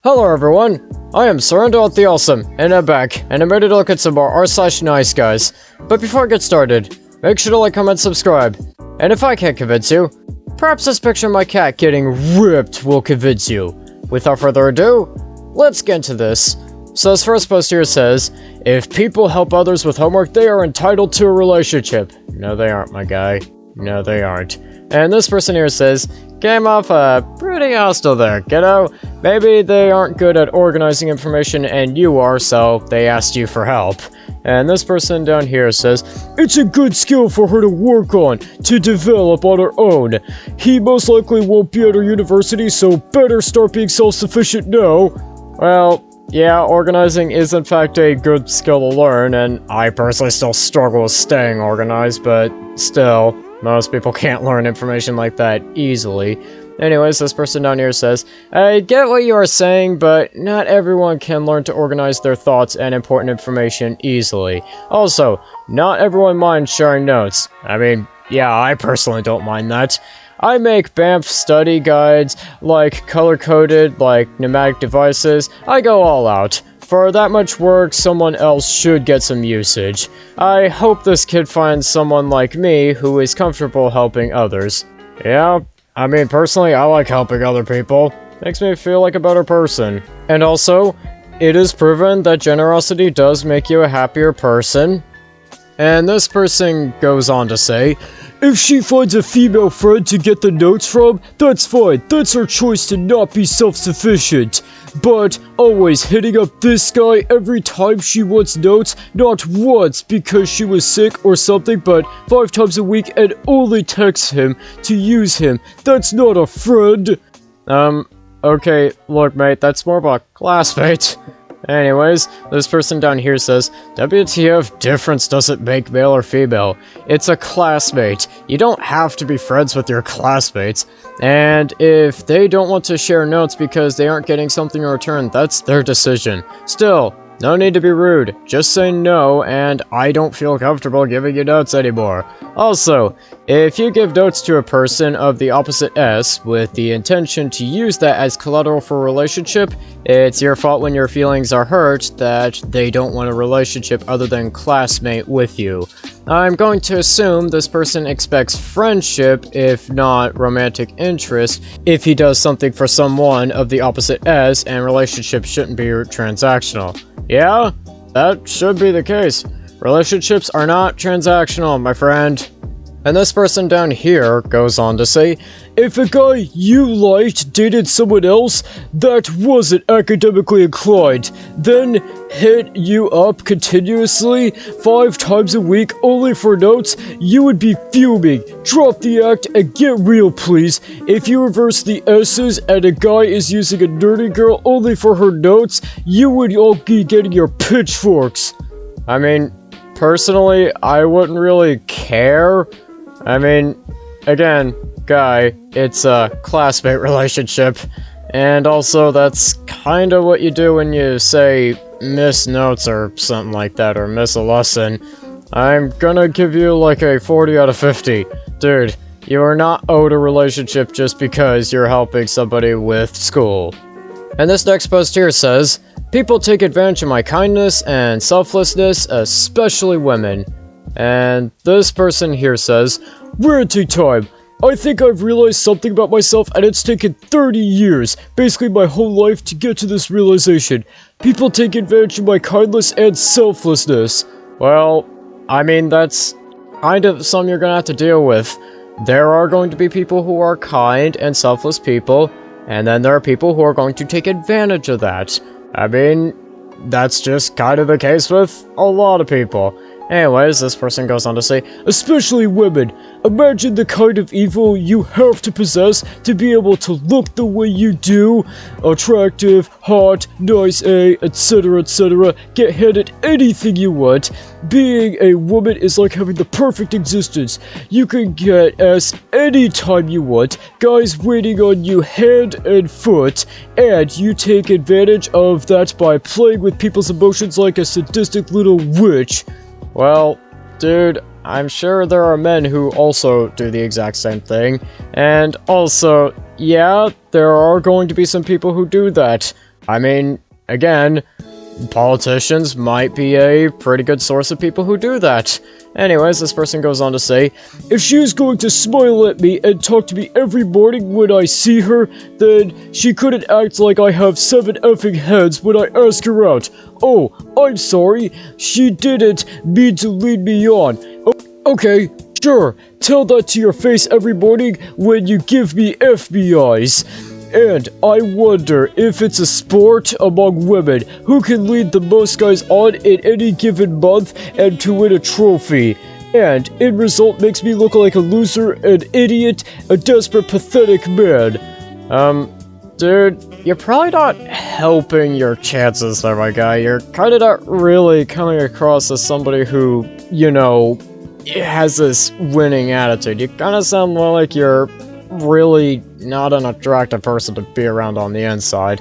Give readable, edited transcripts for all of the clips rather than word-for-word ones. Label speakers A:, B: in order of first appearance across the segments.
A: Hello everyone, I am Surrender the Awesome, and I'm back, and I'm ready to look at some more r/NiceGuys. But before I get started, make sure to like, comment, subscribe. And if I can't convince you, perhaps this picture of my cat getting ripped will convince you. Without further ado, let's get into this. So this first post here says, if people help others with homework, they are entitled to a relationship. No they aren't, my guy. No they aren't. And this person here says, came off pretty hostile there, kiddo. Maybe they aren't good at organizing information and you are, so they asked you for help. And this person down here says, it's a good skill for her to work on, to develop on her own. He most likely won't be at her university, so better start being self-sufficient now. Well, yeah, organizing is in fact a good skill to learn, and I personally still struggle with staying organized, but still, most people can't learn information like that easily. Anyways, this person down here says, I get what you are saying, but not everyone can learn to organize their thoughts and important information easily. Also, not everyone minds sharing notes. I mean, yeah, I personally don't mind that. I make BAMF study guides, like color-coded, like pneumatic devices. I go all out. For that much work, someone else should get some usage. I hope this kid finds someone like me who is comfortable helping others. Yeah, I mean, personally, I like helping other people. Makes me feel like a better person. And also, it is proven that generosity does make you a happier person. And this person goes on to say, if she finds a female friend to get the notes from, that's fine, that's her choice to not be self-sufficient. But always hitting up this guy every time she wants notes, not once because she was sick or something, but 5 times a week and only text him to use him, that's not a friend. Okay, look mate, that's more of a classmate. Anyways, this person down here says, WTF difference doesn't make male or female. It's a classmate. You don't have to be friends with your classmates. And if they don't want to share notes because they aren't getting something in return, that's their decision. Still, no need to be rude. Just say no, and I don't feel comfortable giving you notes anymore. Also, if you give notes to a person of the opposite S with the intention to use that as collateral for a relationship, it's your fault when your feelings are hurt that they don't want a relationship other than classmate with you. I'm going to assume this person expects friendship, if not romantic interest, if he does something for someone of the opposite S, and relationships shouldn't be transactional. Yeah, that should be the case. Relationships are not transactional, my friend. And this person down here goes on to say, if a guy you liked dated someone else that wasn't academically inclined, then hit you up continuously 5 times a week only for notes, you would be fuming. Drop the act and get real, please. If you reverse the S's and a guy is using a nerdy girl only for her notes, you would all be getting your pitchforks. I mean, personally, I wouldn't really care. I mean, again, guy, it's a classmate relationship, and also that's kinda what you do when you say miss notes or something like that, or miss a lesson. I'm gonna give you like a 40 out of 50. Dude, you are not owed a relationship just because you're helping somebody with school. And this next post here says, people take advantage of my kindness and selflessness, especially women. And this person here says, ranting time. I think I've realized something about myself and it's taken 30 years, basically my whole life, to get to this realization. People take advantage of my kindness and selflessness. Well, I mean, that's kind of something you're gonna have to deal with. There are going to be people who are kind and selfless people, and then there are people who are going to take advantage of that. I mean, that's just kind of the case with a lot of people. Anyways, this person goes on to say, especially women. Imagine the kind of evil you have to possess to be able to look the way you do. Attractive, hot, nice, etc, etc. Get handed anything you want. Being a woman is like having the perfect existence. You can get S anytime you want. Guys waiting on you hand and foot. And you take advantage of that by playing with people's emotions like a sadistic little witch. Well, dude, I'm sure there are men who also do the exact same thing, and also, yeah, there are going to be some people who do that. I mean, again, politicians might be a pretty good source of people who do that. Anyways, this person goes on to say, if she is going to smile at me and talk to me every morning when I see her, then she couldn't act like I have 7 effing heads when I ask her out. Oh, I'm sorry, she didn't mean to lead me on. Okay, sure, tell that to your face every morning when you give me FBIs. And I wonder if it's a sport among women who can lead the most guys on in any given month and to win a trophy. And, in result, makes me look like a loser, an idiot, a desperate, pathetic man. Dude, you're probably not helping your chances there, my guy. You're kinda not really coming across as somebody who, you know, has this winning attitude. You kinda sound more like you're really not an attractive person to be around on the inside.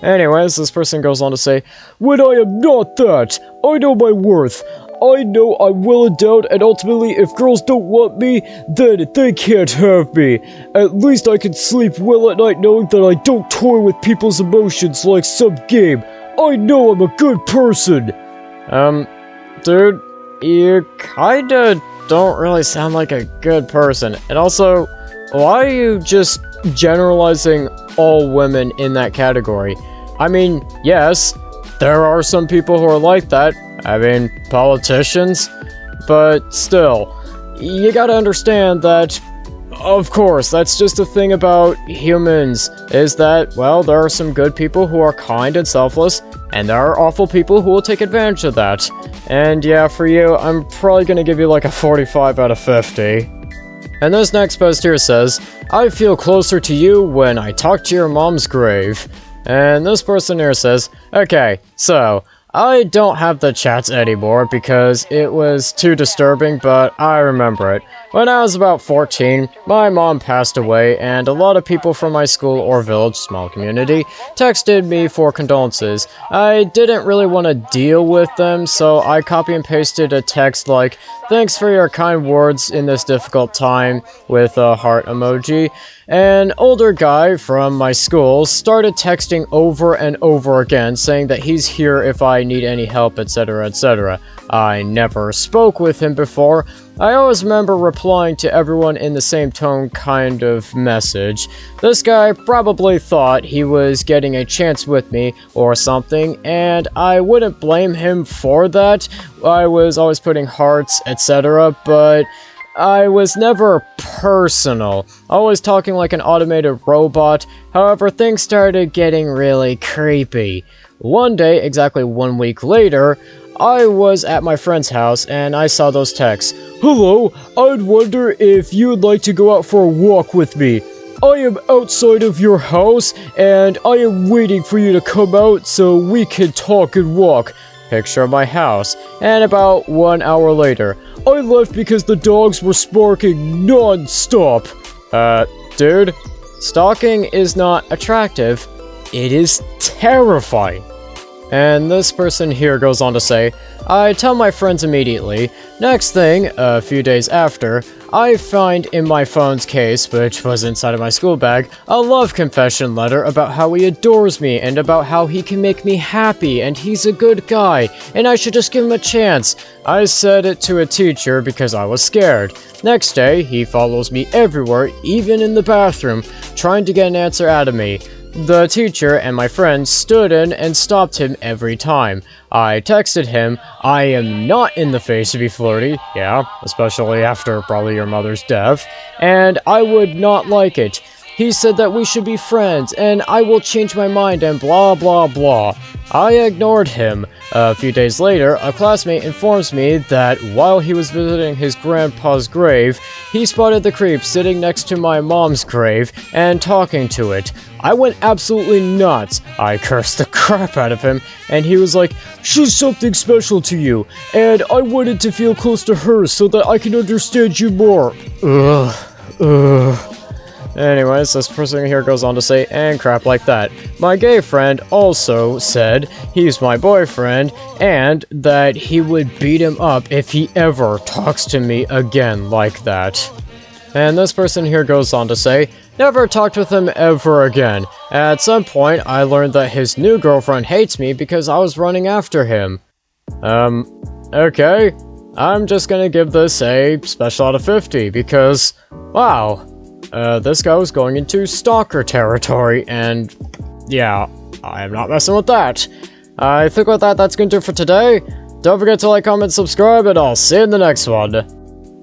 A: Anyways, this person goes on to say, when I am not that, I know my worth. I know I'm well endowed, and ultimately, if girls don't want me, then they can't have me. At least I can sleep well at night knowing that I don't toy with people's emotions like some game. I know I'm a good person. Dude, you kinda don't really sound like a good person. And also, why are you just generalizing all women in that category? I mean, yes, there are some people who are like that. I mean, politicians. But still, you gotta understand that, of course, that's just a thing about humans, is that, well, there are some good people who are kind and selfless, and there are awful people who will take advantage of that. And yeah, for you, I'm probably gonna give you like a 45 out of 50. And this next post here says, I feel closer to you when I talk to your mom's grave. And this person here says, okay, so, I don't have the chats anymore because it was too disturbing, but I remember it. When I was about 14, my mom passed away, and a lot of people from my school or village, small community, texted me for condolences. I didn't really want to deal with them, so I copy and pasted a text like, thanks for your kind words in this difficult time, with a heart emoji. An older guy from my school started texting over and over again, saying that he's here if I need any help, etc, etc. I never spoke with him before. I always remember replying to everyone in the same tone kind of message. This guy probably thought he was getting a chance with me or something, and I wouldn't blame him for that. I was always putting hearts, etc, but I was never personal, always talking like an automated robot. However, things started getting really creepy. One day, exactly 1 week later, I was at my friend's house and I saw those texts. Hello, I'd wonder if you'd like to go out for a walk with me. I am outside of your house and I am waiting for you to come out so we can talk and walk. Picture of my house. And about 1 hour later, I left because the dogs were sparking non-stop. Dude, stalking is not attractive. It is terrifying. And this person here goes on to say, I tell my friends immediately. Next thing, a few days after, I find in my phone's case, which was inside of my school bag, a love confession letter about how he adores me and about how he can make me happy and he's a good guy and I should just give him a chance. I said it to a teacher because I was scared. Next day, he follows me everywhere, even in the bathroom, trying to get an answer out of me. The teacher and my friends stood in and stopped him every time. I texted him, I am not in the phase to be flirty, yeah, especially after probably your mother's death, and I would not like it. He said that we should be friends, and I will change my mind and blah blah blah. I ignored him. A few days later, a classmate informs me that while he was visiting his grandpa's grave, he spotted the creep sitting next to my mom's grave and talking to it. I went absolutely nuts. I cursed the crap out of him, and he was like, she's something special to you, and I wanted to feel close to her so that I can understand you more. Anyways, this person here goes on to say, and crap like that. My gay friend also said he's my boyfriend, and that he would beat him up if he ever talks to me again like that. And this person here goes on to say, never talked with him ever again. At some point, I learned that his new girlfriend hates me because I was running after him. Okay. I'm just gonna give this a special out of 50 because, wow, this guy was going into stalker territory, and yeah, I am not messing with that. I think with that, that's gonna do it for today. Don't forget to like, comment, subscribe, and I'll see you in the next one.